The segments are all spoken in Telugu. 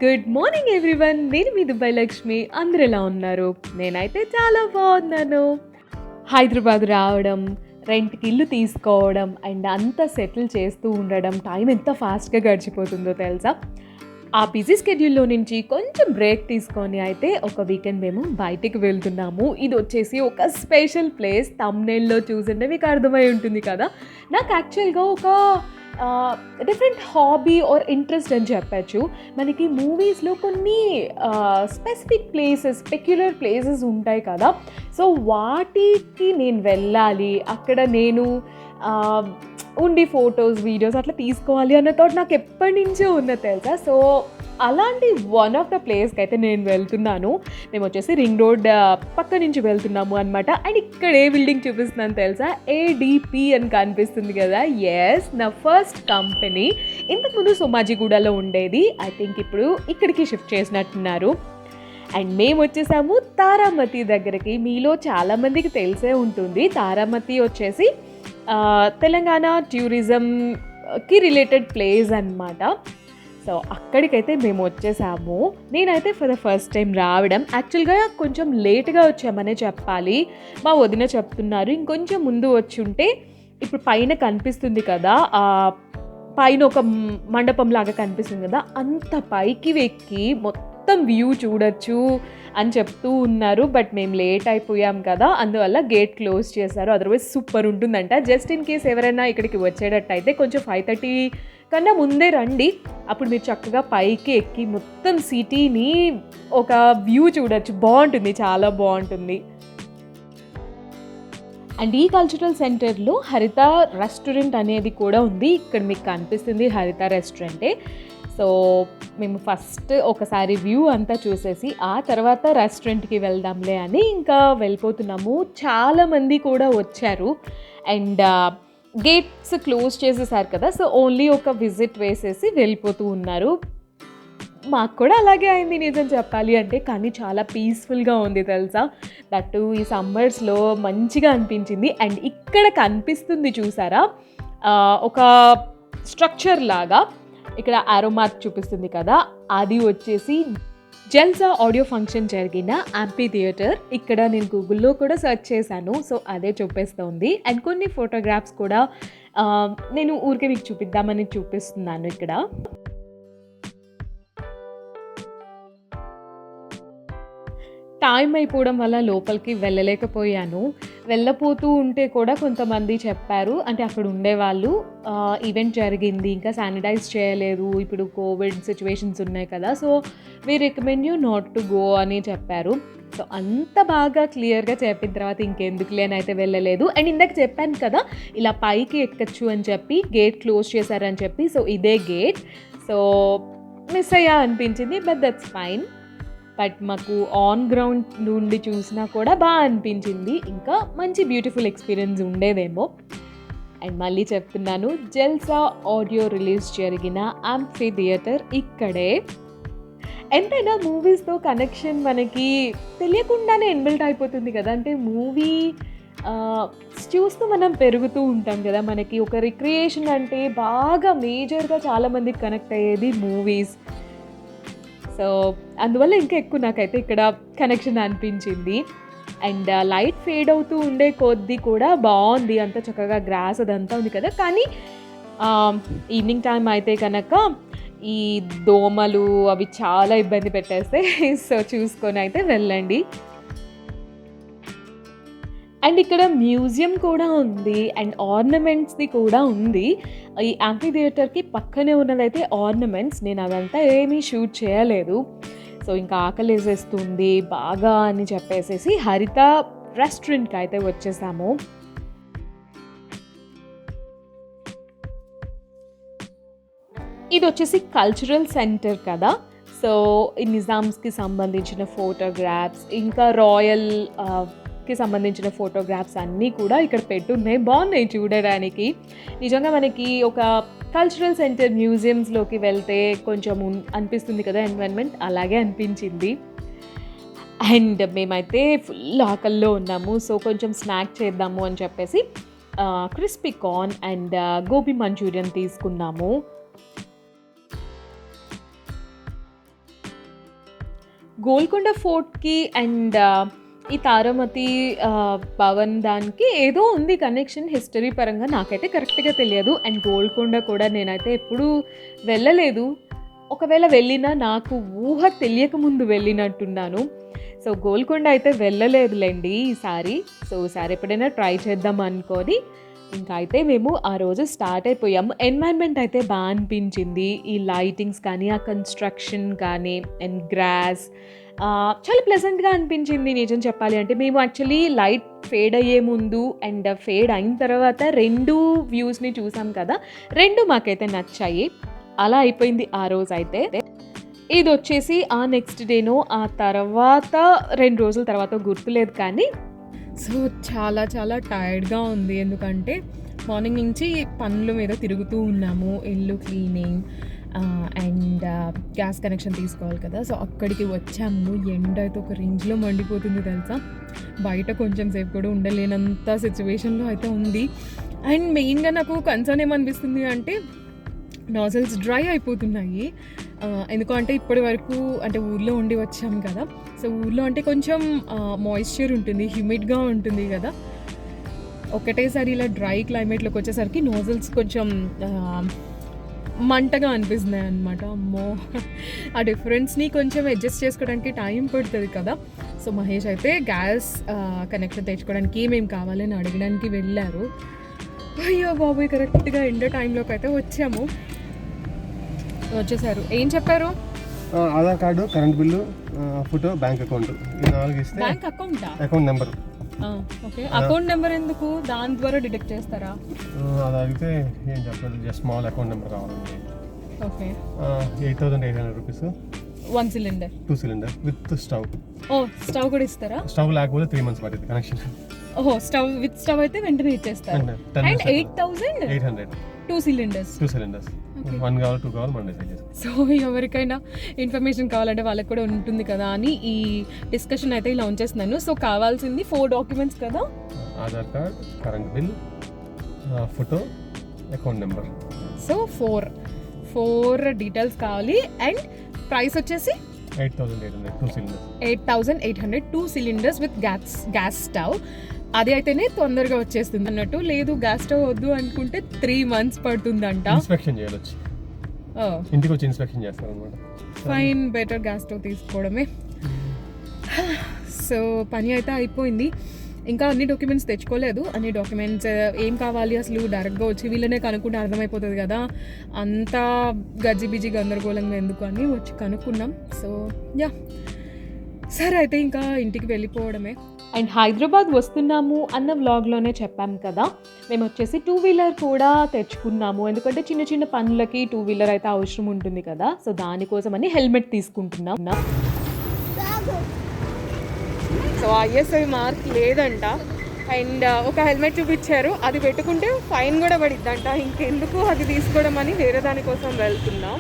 Good morning everyone. నేను మీ దుబాయ్ లక్ష్మి. అందరూ ఎలా ఉన్నారు? నేనైతే చాలా బాగున్నాను. హైదరాబాద్ రావడం, రెంట్‌కి ఇల్లు తీసుకోవడం అండ్ అంతా సెటిల్ చేస్తూ ఉండడం, టైం ఎంత ఫాస్ట్‌గా గడిచిపోతుందో తెలుసా? ఆ బిజీ స్కెడ్యూల్‌లో నుంచి కొంచెం బ్రేక్ తీసుకొని అయితే ఒక వీకెండ్ మేము బయటికి వెళ్తున్నాము. ఇదొచ్చేసి ఒక స్పెషల్ ప్లేస్. థంబ్‌నెయిల్‌లో చూసుంటే మీకు అర్థమై ఉంటుంది కదా! నాకు యాక్చువల్‌గా ఒక డిఫరెంట్ హాబీ ఆర్ ఇంట్రెస్ట్ అని చెప్పచ్చు. మనకి మూవీస్‌లో కొన్ని స్పెసిఫిక్ ప్లేసెస్, పెక్యులర్ ప్లేసెస్ ఉంటాయి కదా! సో, వాటికి నేను వెళ్ళాలి. అక్కడ నేను ఆహ్, ఉండి ఫోటోస్, వీడియోస్ అట్లా తీసుకోవాలి అన్న థాట్ నాకు ఎప్పటినుంచో ఉన్నది తెలుసా. సో, అలాంటి వన్ ఆఫ్ ద ప్లేస్‌కైతే నేను వెళ్తున్నాను. మేమొచ్చేసి రింగ్ రోడ్ పక్క నుంచి వెళ్తున్నాము అనమాట. అండ్ ఇక్కడ ఏ బిల్డింగ్ చూపిస్తున్నాను తెలుసా? ఏడీపీ అని కనిపిస్తుంది కదా! యెస్, నా ఫస్ట్ కంపెనీ. ఇంతకుముందు సోమాజిగూడలో ఉండేది. ఐ థింక్ ఇప్పుడు ఇక్కడికి షిఫ్ట్ చేసినట్టున్నారు. అండ్ మేమొచ్చేసాము తారామతి దగ్గరికి. మీలో చాలామందికి తెలిసే ఉంటుంది. తారామతి వచ్చేసి తెలంగాణ టూరిజంకి రిలేటెడ్ ప్లేస్ అనమాట. సో, అక్కడికైతే మేము వచ్చేసాము. నేనైతే ఫర్ ద ఫస్ట్ టైం రావడం. యాక్చువల్‌గా కొంచెం లేట్‌గా వచ్చామనే చెప్పాలి. మా వదిన చెప్తున్నారు ఇంకొంచెం ముందు వచ్చుంటే ఇప్పుడు పైన కనిపిస్తుంది కదా! పైన ఒక మండపంలాగా కనిపిస్తుంది కదా! అంత పైకి ఎక్కి మొత్తం వ్యూ చూడొచ్చు అని చెప్తూ ఉన్నారు. బట్ మేము లేట్ అయిపోయాం కదా! అందువల్ల గేట్ క్లోజ్ చేశారు. అదర్‌వైజ్ సూపర్ ఉంటుందంట. జస్ట్ ఇన్ కేస్ ఎవరైనా ఇక్కడికి వచ్చేటట్టయితే కొంచెం 5:30 కన్నా ముందే రండి. అప్పుడు మీరు చక్కగా పైకి ఎక్కి మొత్తం సిటీని ఒక వ్యూ చూడొచ్చు. బావుంటుంది. చాలా బావుంటుంది. అండ్ ఈ కల్చరల్ సెంటర్‌లో హరిత రెస్టారెంట్ అనేది కూడా ఉంది. ఇక్కడ మీకు కనిపిస్తుంది హరిత రెస్టారెంటే. సో, మేము ఫస్ట్ ఒకసారి వ్యూ అంతా చూసేసి ఆ తర్వాత రెస్టారెంట్‌కి వెళ్దాంలే అని ఇంకా వెళ్ళిపోతున్నాము. చాలామంది కూడా వచ్చారు. అండ్ గేట్స్ క్లోజ్ చేసేసారు కదా! సో, ఓన్లీ ఒక విజిట్ వేసేసి వెళ్ళిపోతూ ఉన్నారు. మాకు కూడా అలాగే అయింది నిజం చెప్పాలి అంటే. కానీ చాలా పీస్‌ఫుల్‌గా ఉంది తెలుసా? దట్టు ఈ సమ్మర్స్‌లో మంచిగా అనిపించింది. అండ్ ఇక్కడ కనిపిస్తుంది చూసారా? ఒక స్ట్రక్చర్ లాగా ఇక్కడ యారో మార్క్ చూపిస్తుంది కదా! అది వచ్చేసి జల్సా ఆడియో ఫంక్షన్ జరిగిన యాంఫీ థియేటర్. ఇక్కడ నేను గూగుల్‌లో కూడా సెర్చ్ చేశాను. సో, అదే చూపిస్తోంది. అండ్ కొన్ని ఫోటోగ్రాఫ్స్ కూడా నేను ఊరికే మీకు చూపిద్దామని చూపిస్తున్నాను ఇక్కడ. టైం అయిపోవడం వల్ల లోపలికి వెళ్ళలేకపోయాను. వెళ్ళపోతూ ఉంటే కూడా కొంతమంది చెప్పారు. అంటే అక్కడ ఉండేవాళ్ళు ఈవెంట్ జరిగింది. ఇంకా శానిటైజ్ చేయలేదు. ఇప్పుడు కోవిడ్ సిట్యుయేషన్స్ ఉన్నాయి కదా! So, we recommend you not to go అని చెప్పారు. సో, అంత బాగా క్లియర్‌గా చెప్పిన తర్వాత ఇంకెందుకులే అని అయితే వెళ్ళలేదు. అండ్ ఇందాక చెప్పాను కదా! ఇలా పైకి ఎక్కచ్చు అని చెప్పి, గేట్ క్లోజ్ చేశారని చెప్పి. సో, ఇదే గేట్. సో, మిస్ అయ్యా అనిపించింది. But that's fine. బట్ మాకు ఆన్ గ్రౌండ్ నుండి చూసినా కూడా అనిపించింది. ఇంకా మంచి బ్యూటిఫుల్ ఎక్స్‌పీరియన్స్ ఉండేదేమో. అండ్ మళ్ళీ చెప్తున్నాను, జల్సా ఆడియో రిలీజ్ జరిగిన యాంఫీ థియేటర్ ఇక్కడే. ఎంతైనా మూవీస్‌తో కనెక్షన్ మనకి తెలియకుండానే ఇన్‌బిల్ట్ అయిపోతుంది కదా! అంటే మూవీ చూస్తూ మనం పెరుగుతూ ఉంటాం కదా! మనకి ఒక రిక్రియేషన్ అంటే బాగా మేజర్‌గా చాలామందికి కనెక్ట్ అయ్యేది మూవీస్. సో, అందువల్ల ఇంకా ఎక్కువ నాకైతే ఇక్కడ కనెక్షన్ అనిపించింది. అండ్ లైట్ ఫేడ్ అవుతూ ఉండే కొద్దీ కూడా బావుంది. అంతా చక్కగా గ్రాస్ అదంతా ఉంది కదా! కానీ ఈవినింగ్ టైమ్ అయితే కనుక ఈ దోమలు అవి చాలా ఇబ్బంది పెట్టేస్తాయి. సో, చూసుకొని అయితే వెళ్ళండి. అండ్ ఇక్కడ మ్యూజియం కూడా ఉంది. అండ్ ఆర్నమెంట్స్‌ది కూడా ఉంది. ఈ యాంఫీ థియేటర్‌కి పక్కనే ఉన్నదైతే ఆర్నమెంట్స్. నేను అదంతా ఏమీ షూట్ చేయలేదు. సో, ఇంకా ఆకలేసేస్తుంది బాగా అని చెప్పేసేసి హరిత రెస్టారెంట్‌కి అయితే వచ్చేసాము. ఇదొచ్చేసి కల్చరల్ సెంటర్ కదా! సో, ఈ నిజామ్స్‌కి సంబంధించిన ఫోటోగ్రాఫ్స్ ఇంకా రాయల్ కి సంబంధించిన ఫోటోగ్రాఫ్స్ అన్నీ కూడా ఇక్కడ పెట్టున్నాయి. బాగున్నాయి చూడడానికి. నిజంగా మనకి ఒక కల్చరల్ సెంటర్ మ్యూజియంస్‌లోకి వెళ్తే కొంచెం అనిపిస్తుంది కదా ఎన్విరాన్మెంట్, అలాగే అనిపించింది. అండ్ మేమైతే ఫుల్ ఆకలిలో ఉన్నాము. సో, కొంచెం స్నాక్ చేద్దాము అని చెప్పేసి crispy corn and gobi Manchurian తీసుకున్నాము. గోల్కొండ ఫోర్ట్‌కి అండ్ ఈ తారామతి భవన్ దానికి ఏదో ఉంది కనెక్షన్ హిస్టరీ పరంగా. నాకైతే కరెక్ట్‌గా తెలియదు. అండ్ గోల్కొండ కూడా నేనైతే ఎప్పుడూ వెళ్ళలేదు. ఒకవేళ వెళ్ళినా నాకు ఊహ తెలియకముందు వెళ్ళినట్టున్నాను. సో, గోల్కొండ అయితే వెళ్ళలేదులెండి ఈసారి. సో, ఈసారి ఎప్పుడైనా ట్రై చేద్దాం అనుకోని ఇంకా అయితే మేము ఆ రోజు స్టార్ట్ అయిపోయాము. ఎన్వైర్న్మెంట్ అయితే బాగా అనిపించింది. ఈ లైటింగ్స్ కానీ, ఆ కన్‌స్ట్రక్షన్ కానీ అండ్ గ్రాస్ చాలా ప్లెజెంట్‌గా అనిపించింది నిజం చెప్పాలి అంటే. మేము యాక్చువల్లీ లైట్ ఫేడ్ అయ్యే ముందు అండ్ ఫేడ్ అయిన తర్వాత 2 వ్యూస్‌ని చూసాం కదా! 2 మాకైతే నచ్చాయి. అలా అయిపోయింది ఆ రోజైతే. ఇదొచ్చేసి ఆ నెక్స్ట్ డేనో, ఆ తర్వాత 2 రోజుల తర్వాతో గుర్తులేదు కానీ సో, చాలా చాలా టైర్డ్‌గా ఉంది. ఎందుకంటే మార్నింగ్ నుంచి పనుల మీద తిరుగుతూ ఉన్నాము. ఇల్లు క్లీనింగ్ అండ్ గ్యాస్ కనెక్షన్ తీసుకోవాలి కదా! సో, అక్కడికి వచ్చాము. ఎండ అయితే ఒక రేంజ్‌లో మండిపోతుంది తెలుసా! బయట కొంచెం సేపు కూడా ఉండలేనంత సిచ్యువేషన్‌లో అయితే ఉంది. అండ్ మెయిన్‌గా నాకు కన్సర్న్ ఏమనిపిస్తుంది అంటే నాజిల్స్ డ్రై అయిపోతున్నాయి. ఎందుకంటే ఇప్పటి వరకు అంటే ఊర్లో ఉండి వచ్చాం కదా! సో, ఊర్లో అంటే కొంచెం మాయిశ్చర్ ఉంటుంది, హ్యూమిడ్‌గా ఉంటుంది కదా! ఒకటేసారి ఇలా డ్రై క్లైమేట్‌లోకి వచ్చేసరికి నాజిల్స్ కొంచెం మంటగా అనిపిస్తున్నాయి అన్నమాట. అమ్మో! ఆ డిఫరెన్స్‌ని కొంచెం అడ్జస్ట్ చేసుకోవడానికి టైం పడుతుంది కదా! సో, మహేష్ అయితే గ్యాస్ కనెక్షన్ తెచ్చుకోవడానికి ఏమేమి కావాలని అడగడానికి వెళ్ళారు. అయ్యో బాబోయ్! కరెక్ట్‌గా ఎండ టైంలోకి అయితే వచ్చేసారు. ఏం చెప్పారు? Aadhaar card, current bill, photo, bank account ఈ 4 ఇస్తే బ్యాంక్ అకౌంటా? Account number. Okay. Account number ఎందుకు? దాని ద్వారా డిడక్ట్ చేస్తారా? అది అడిగితే ఏం చెప్పాలి, జస్ట్ స్మాల్ అకౌంట్ నెంబర్ కావాలండి. Okay. 8,800 rupees 1 cylinder, 2 cylinder with stove. Stove కూడా ఇస్తారా? స్టవ్ లేకపోతే 3 months పడుతుంది కనెక్షన్. స్టవ్ విత్ స్టవ్ అయితే వెంటనే ఇచ్చేస్తారు. And 8,800 2 cylinders. 2 సిలిండర్స్ 1 కావాలి, 2 కావాలి, మనం డిసైడ్ చేస్తాం. సో, ఎవరికైనా ఇన్ఫర్మేషన్ కావాలంటే వాళ్ళకి కూడా ఉంటుంది కదా అని ఈ డిస్కషన్ అయితే ఇలా ఉంచేస్తున్నాను. సో, కావాల్సింది 4 డాక్యుమెంట్స్ కదా? Aadhaar card, current bill, photo, account number. So, 4 details కావాలి. అండ్ ప్రైస్ వచ్చేసి 8,800 2 cylinders. 8,800 2 cylinders with gas stove. అది అయితేనే తొందరగా వచ్చేస్తుంది అన్నట్టు. లేదు గ్యాస్ స్టవ్ వద్దు అనుకుంటే 3 months పడుతుందంట. ఇన్స్పెక్షన్ చేయాలి వచ్చి, ఇంటికి వచ్చి ఇన్స్పెక్షన్ చేస్తారు అనమాట. ఫైన్, బెటర్ గ్యాస్ స్టవ్ తీసుకోవడమే. సో, పని అయితే అయిపోయింది. ఇంకా అన్ని డాక్యుమెంట్స్ తెచ్చుకోలేదు. అన్ని డాక్యుమెంట్స్ ఏం కావాలి అసలు డైరెక్ట్గా వచ్చి వీళ్ళనే కనుక్కుంటే అర్థమైపోతుంది కదా! అంతా గజిబిజి గందరగోళంగా ఎందుకు అని వచ్చి కనుక్కున్నాం. సో, సరే అయితే ఇంకా ఇంటికి వెళ్ళిపోవడమే. అండ్ హైదరాబాద్ వస్తున్నాము అన్న వ్లాగ్లోనే చెప్పాం కదా, మేము వచ్చేసి 2 వీలర్ కూడా తెచ్చుకున్నాము. ఎందుకంటే చిన్న చిన్న పనులకి 2 వీలర్ అయితే అవసరం ఉంటుంది కదా! సో, దానికోసమని హెల్మెట్ తీసుకుంటున్నాం. సో, ISI మార్క్ లేదంట. అండ్ ఒక హెల్మెట్ చూపించారు, అది పెట్టుకుంటే ఫైన్ కూడా పడిద్దంట. ఇంకెందుకు అది తీసుకోవడం అని వేరే దానికోసం వెళ్తున్నాం.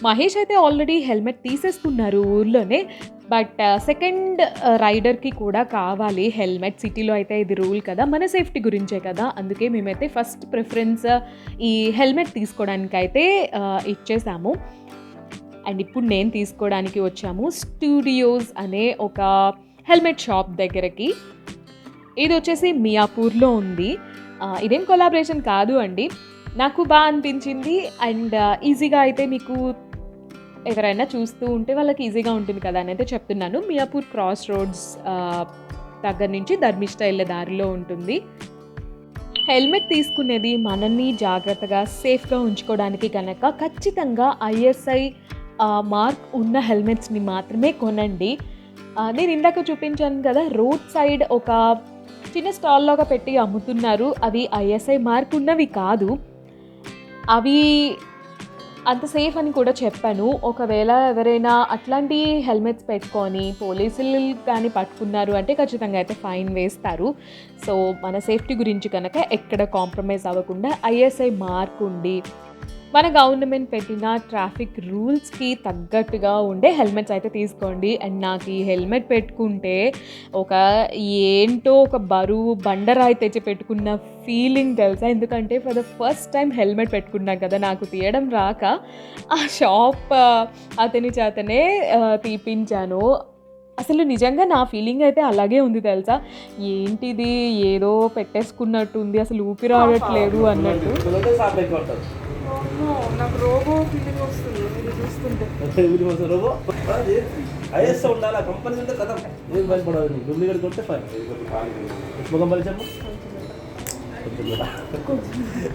మహేష్ అయితే ఆల్రెడీ హెల్మెట్ తీసేసుకున్నారు ఊర్లోనే. బట్ సెకండ్ రైడర్కి కూడా కావాలి హెల్మెట్. సిటీలో అయితే ఇది రూల్ కదా, మన సేఫ్టీ గురించే కదా. అందుకే మేమైతే ఫస్ట్ ప్రిఫరెన్స్ ఈ హెల్మెట్ తీసుకోవడానికి అయితే ఇచ్చేసాము. అండ్ ఇప్పుడు నేను తీసుకోవడానికి వచ్చాము స్టూడియోస్ అనే ఒక హెల్మెట్ షాప్ దగ్గరకి. ఇది వచ్చేసి మియాపూర్లో ఉంది. ఇదేం కొలాబరేషన్ కాదు అండి, నాకు బాగా అనిపించింది. అండ్ ఈజీగా అయితే మీకు ఎవరైనా చూస్తూ ఉంటే వాళ్ళకి ఈజీగా ఉంటుంది కదా అని అయితే చెప్తున్నాను. మియాపూర్ క్రాస్ రోడ్స్ దగ్గర నుంచి ధర్మిష్ట వెళ్ళే దారిలో ఉంటుంది. హెల్మెట్ తీసుకునేది మనల్ని జాగ్రత్తగా సేఫ్గా ఉంచుకోవడానికి కనుక ఖచ్చితంగా ISI మార్క్ ఉన్న హెల్మెట్స్ని మాత్రమే కొనండి. నేను ఇందాక చూపించాను కదా, రోడ్ సైడ్ ఒక చిన్న స్టాల్లోగా పెట్టి అమ్ముతున్నారు. అవి ISI మార్క్ ఉన్నవి కాదు. అవి అంత సేఫ్ అని కూడా చెప్పాను. ఒకవేళ ఎవరైనా అట్లాంటి హెల్మెట్స్ పెట్టుకొని పోలీసులు కానీ పట్టుకున్నారు అంటే ఖచ్చితంగా అయితే ఫైన్ వేస్తారు. సో, మన సేఫ్టీ గురించి కనుక ఎక్కడ కాంప్రమైజ్ అవ్వకుండా ISI మార్క్ ఉండి మన గవర్నమెంట్ పెట్టిన ట్రాఫిక్ రూల్స్కి తగ్గట్టుగా ఉండే హెల్మెట్స్ అయితే తీసుకోండి. అండ్ నాకు ఈ హెల్మెట్ పెట్టుకుంటే ఒక బరువు బండరాయి తెచ్చి పెట్టుకున్న ఫీలింగ్ తెలుసా. ఎందుకంటే for the first time helmet పెట్టుకున్నాను కదా, నాకు తీయడం రాక ఆ షాప్ అతని చేతనే తీపించాను. అసలు నిజంగా నా ఫీలింగ్ అయితే అలాగే ఉంది తెలుసా. ఏంటిది ఏదో పెట్టేసుకున్నట్టుంది, అసలు ఊపిరాడట్లేదు అన్నట్టు. నాకు రోబో ఫీలింగ్ వస్తుంది ఇది చూస్తుంటే.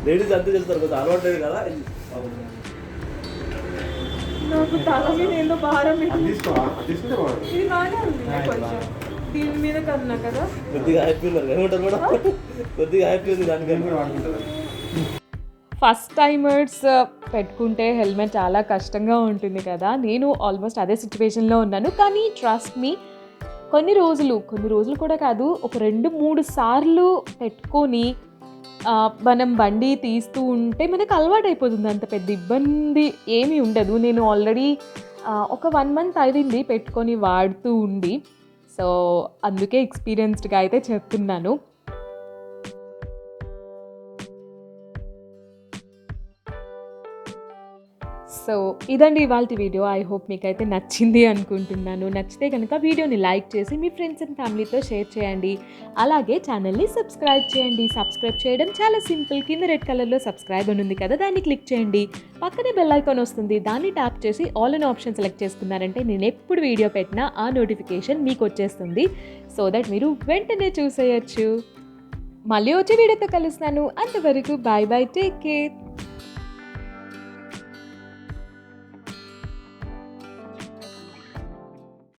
లేడీస్ అంతే చేస్తారు, కొంచెం అలవాటు కదా. నాకు తల మీద ఏదో భారం ఇది బాగానే ఉంది కొంచెం దీని మీద కన్నా కదా. కొద్దిగా హ్యాపీ ఉన్నారు ఏమంటారు మేడం, కొద్దిగా హ్యాపీ ఉంది దానికి. ఫస్ట్ టైమర్స్ పెట్టుకుంటే హెల్మెట్ చాలా కష్టంగా ఉంటుంది కదా. నేను ఆల్మోస్ట్ అదే సిచ్యువేషన్లో ఉన్నాను. కానీ ట్రస్ట్ మీ, కొన్ని రోజులు కూడా కాదు, ఒక 2-3 సార్లు పెట్టుకొని మనం బండి తీస్తూ ఉంటే మనకు అలవాటు అయిపోతుంది. అంత పెద్ద ఇబ్బంది ఏమీ ఉండదు. నేను ఆల్రెడీ ఒక 1 మంత్ అయింది పెట్టుకొని వాడుతూ ఉండి. సో అందుకే ఎక్స్పీరియన్స్డ్గా అయితే చెప్తున్నాను. సో ఇదండి ఇవాల్టి వీడియో. ఐ హోప్ మీకైతే నచ్చింది అనుకుంటున్నాను. నచ్చితే కనుక వీడియోని లైక్ చేసి మీ ఫ్రెండ్స్ అండ్ ఫ్యామిలీతో షేర్ చేయండి. అలాగే ఛానల్ని సబ్స్క్రైబ్ చేయండి. సబ్స్క్రైబ్ చేయడం చాలా సింపుల్. కింద రెడ్ కలర్లో సబ్స్క్రైబ్ అని ఉంది కదా, దాన్ని క్లిక్ చేయండి. పక్కనే బెల్ ఐకాన్ వస్తుంది, దాన్ని ట్యాప్ చేసి ఆల్ అన్ ఆప్షన్ సెలెక్ట్ చేసుకున్నారంటే నేను ఎప్పుడు వీడియో పెట్టినా ఆ నోటిఫికేషన్ మీకు వచ్చేస్తుంది. సో దట్ మీరు వెంటనే చూసేయచ్చు. మళ్ళీ వచ్చే వీడియోతో కలుస్తాను. అంతవరకు బాయ్ బాయ్, టేక్ కేర్.